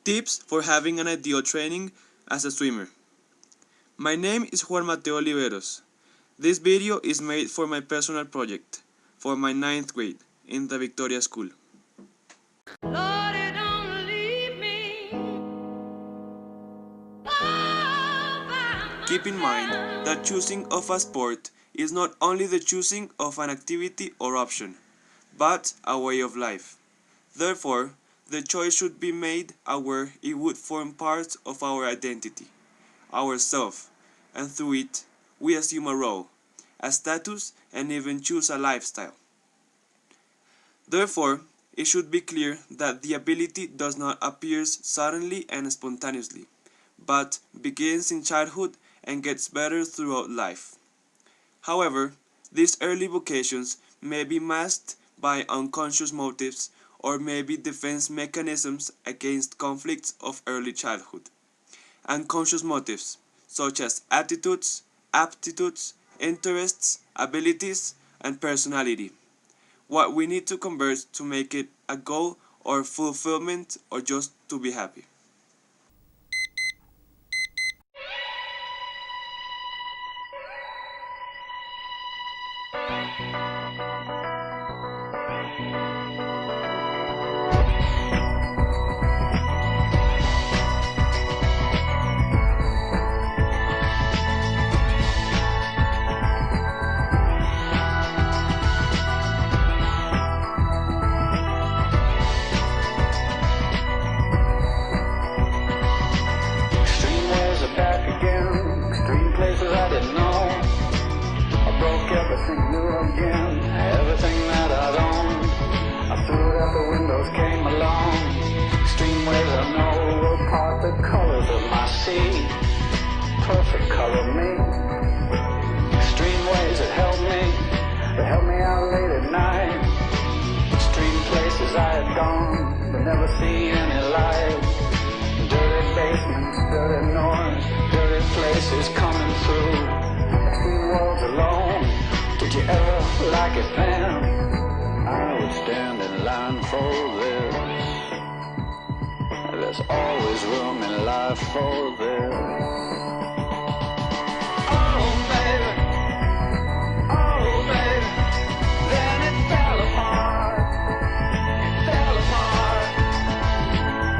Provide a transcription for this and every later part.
Tips for having an ideal training as a swimmer. My name is Juan Mateo Oliveros. This video is made for my personal project, for my 9th grade, in the Victoria School. Lord, don't leave me. Keep in mind that choosing of a sport is not only the choosing of an activity or option, but a way of life. Therefore, the choice should be made aware it would form part of our identity, our self, and through it, we assume a role, a status, and even choose a lifestyle. Therefore, it should be clear that the ability does not appear suddenly and spontaneously, but begins in childhood and gets better throughout life. However, these early vocations may be masked by unconscious motives or may be defense mechanisms against conflicts of early childhood. Unconscious motives, such as attitudes, aptitudes, interests, abilities, and personality. What we need to convert to make it a goal or fulfillment or just to be happy. Extreme ways are back again, extreme places I didn't know. I broke everything new again, everything that I'd owned. I threw it out the windows, came along. Extreme ways I know will part the colors of my sea. Perfect color me. Extreme ways that helped me out late at night. Extreme places I had gone, but never seen any light. Dirty basements, dirty noise, dirty places coming through. Extreme worlds alone, did you ever like it then? I would stand in line for this. There's always room in life for this. Oh baby, then it fell apart. It fell apart.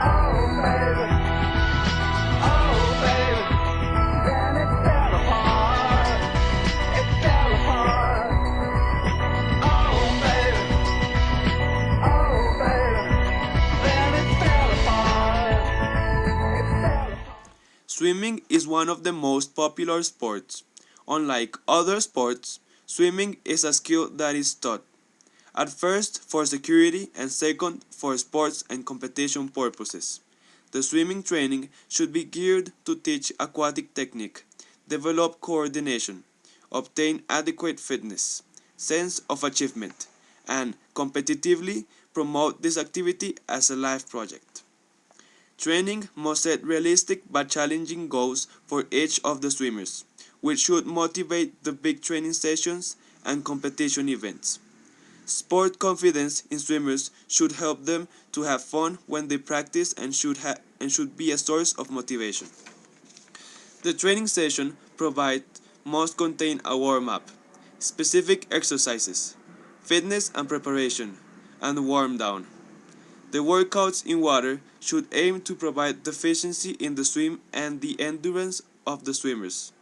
Oh baby, then it fell apart. It fell apart. Oh baby, then it fell apart. It fell apart. Swimming is one of the most popular sports. Unlike other sports, swimming is a skill that is taught. At first for security and second for sports and competition purposes. The swimming training should be geared to teach aquatic technique, develop coordination, obtain adequate fitness, sense of achievement, and competitively promote this activity as a life project. Training must set realistic but challenging goals for each of the swimmers, which should motivate the big training sessions and competition events. Sport confidence in swimmers should help them to have fun when they practice and should be a source of motivation. The training session must contain a warm-up, specific exercises, fitness and preparation, and warm-down. The workouts in water should aim to provide efficiency in the swim and the endurance of the swimmers,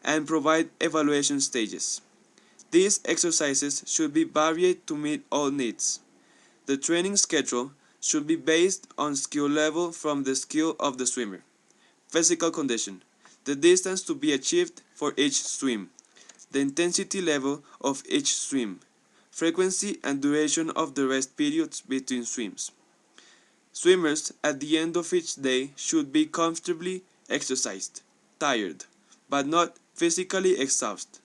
and provide evaluation stages. These exercises should be varied to meet all needs. The training schedule should be based on skill level from the skill of the swimmer, physical condition, the distance to be achieved for each swim, the intensity level of each swim, frequency and duration of the rest periods between swims. Swimmers at the end of each day should be comfortably exercised, tired, but not physically exhausted.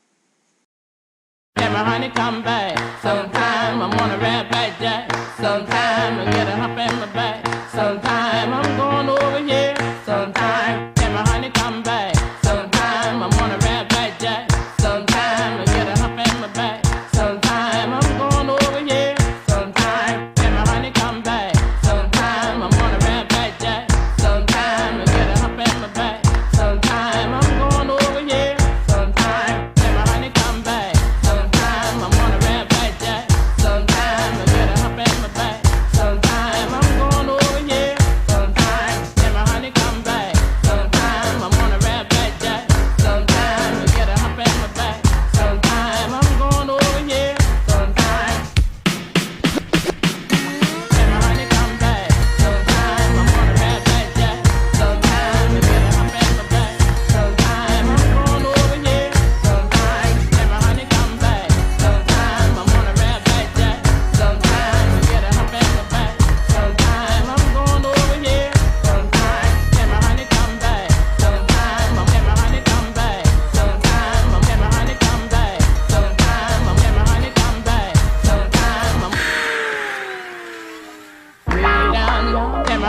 Can my honey come back? Sometime I'm on a rat back jack. Sometime I get a hump in my back. Sometime I'm going over here. Sometime can my honey come back? Sometime I'm on a rat back jack. Sometime I get a hump in my back. Sometime I'm going over here. Sometime can my honey come back? Sometime I'm on a rat back jack.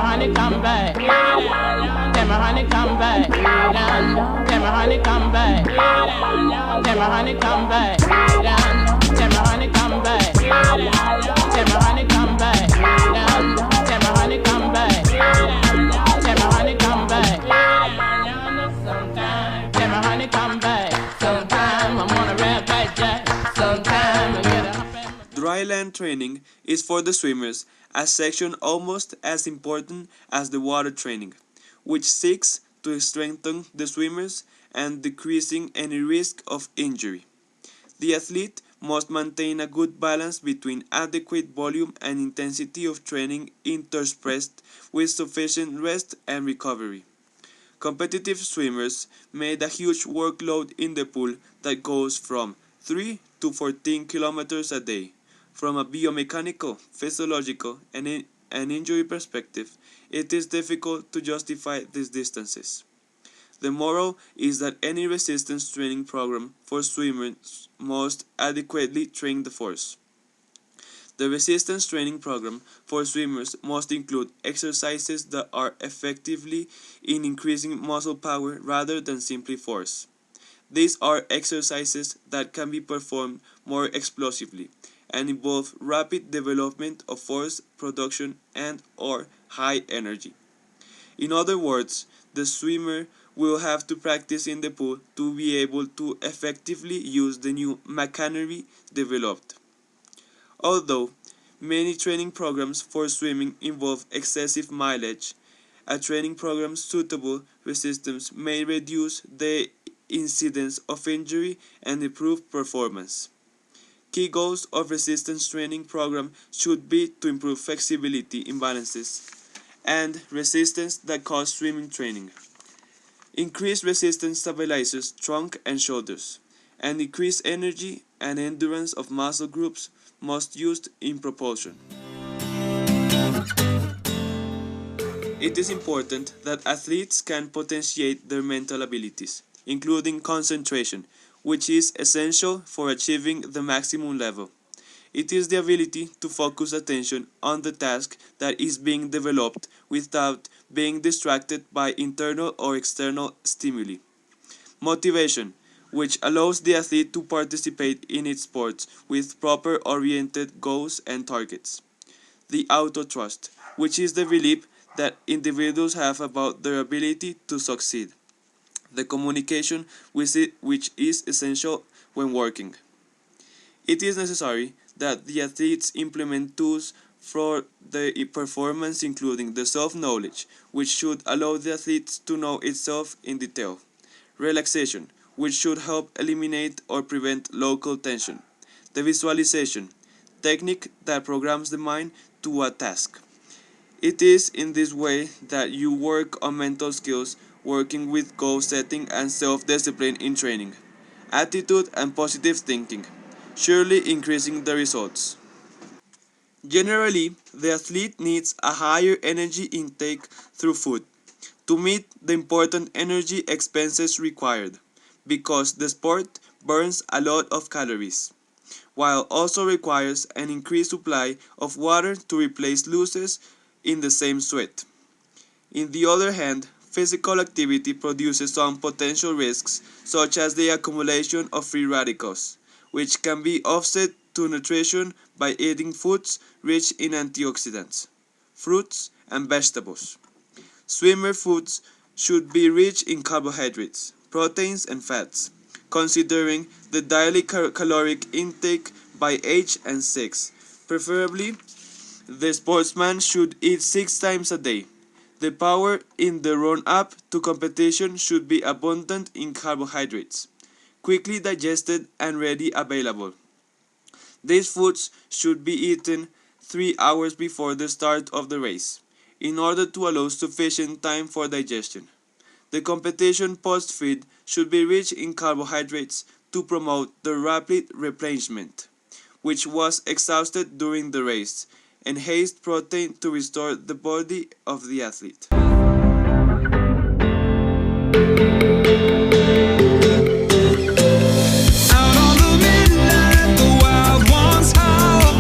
honey, come back. Tell my honey, come back. Tell my honey, come back. Tell my honey, come back. Tell my honey, come back. Tell my honey, come back. Tell my honey, come back. Tell my honey, come back. Sometime. Tell my honey, come back. Sometime I'm on a red back jack. Sometime I get up and Dry land training is for the swimmers a section almost as important as the water training, which seeks to strengthen the swimmers and decreasing any risk of injury. The athlete must maintain a good balance between adequate volume and intensity of training interspersed with sufficient rest and recovery. Competitive swimmers made a huge workload in the pool that goes from 3 to 14 kilometers a day. From a biomechanical, physiological, and injury perspective, it is difficult to justify these distances. The moral is that any resistance training program for swimmers must adequately train the force. The resistance training program for swimmers must include exercises that are effectively in increasing muscle power rather than simply force. These are exercises that can be performed more explosively and involve rapid development of force production and/or high energy. In other words, the swimmer will have to practice in the pool to be able to effectively use the new machinery developed. Although many training programs for swimming involve excessive mileage, a training program suitable resistance may reduce the incidence of injury and improve performance. Key goals of resistance training program should be to improve flexibility imbalances and resistance that cause swimming training. Increased resistance stabilizes trunk and shoulders, and increased energy and endurance of muscle groups must used in propulsion. It is important that athletes can potentiate their mental abilities, including concentration, which is essential for achieving the maximum level. It is the ability to focus attention on the task that is being developed without being distracted by internal or external stimuli. Motivation, which allows the athlete to participate in its sports with proper oriented goals and targets. The auto-trust, which is the belief that individuals have about their ability to succeed. The communication which is essential when working. It is necessary that the athletes implement tools for the performance, including the self-knowledge, which should allow the athletes to know itself in detail. Relaxation, which should help eliminate or prevent local tension. The visualization, technique that programs the mind to a task. It is in this way that you work on mental skills, working with goal setting and self-discipline in training, attitude and positive thinking, surely increasing the results. Generally, the athlete needs a higher energy intake through food to meet the important energy expenses required, because the sport burns a lot of calories, while also requires an increased supply of water to replace losses in the same sweat. On the other hand, physical activity produces some potential risks, such as the accumulation of free radicals, which can be offset to nutrition by eating foods rich in antioxidants, fruits, and vegetables. Swimmer foods should be rich in carbohydrates, proteins, and fats, considering the daily caloric intake by age and sex. Preferably, the sportsman should eat 6 times a day. The power in the run-up to competition should be abundant in carbohydrates, quickly digested and ready available. These foods should be eaten 3 hours before the start of the race, in order to allow sufficient time for digestion. The competition post-feed should be rich in carbohydrates to promote the rapid replenishment, which was exhausted during the race, and haste protein to restore the body of the athlete. Out on the midnight, the wild ones howl.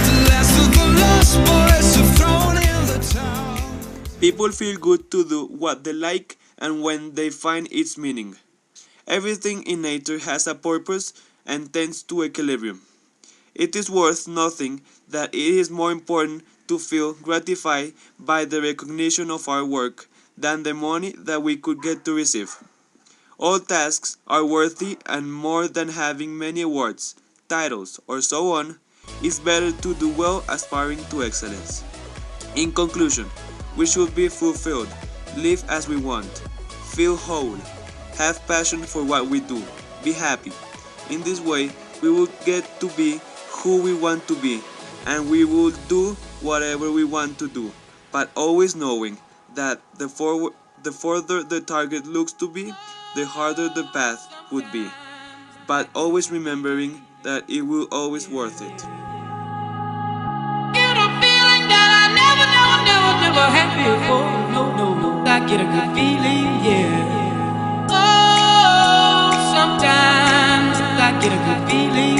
The last of the People feel good to do what they like and when they find its meaning. Everything in nature has a purpose and tends to equilibrium. It is worth noting that it is more important to feel gratified by the recognition of our work than the money that we could get to receive. All tasks are worthy, and more than having many awards, titles, or so on, it's better to do well aspiring to excellence. In conclusion, we should be fulfilled, live as we want, feel whole, have passion for what we do, be happy. In this way, we will get to be who we want to be, and we will do whatever we want to do, but always knowing that the further the target looks to be, the harder the path would be, but always remembering that it will always worth it. Get a feeling that I never had before. No. I get a good feeling, yeah. Oh, sometimes I get a good feeling.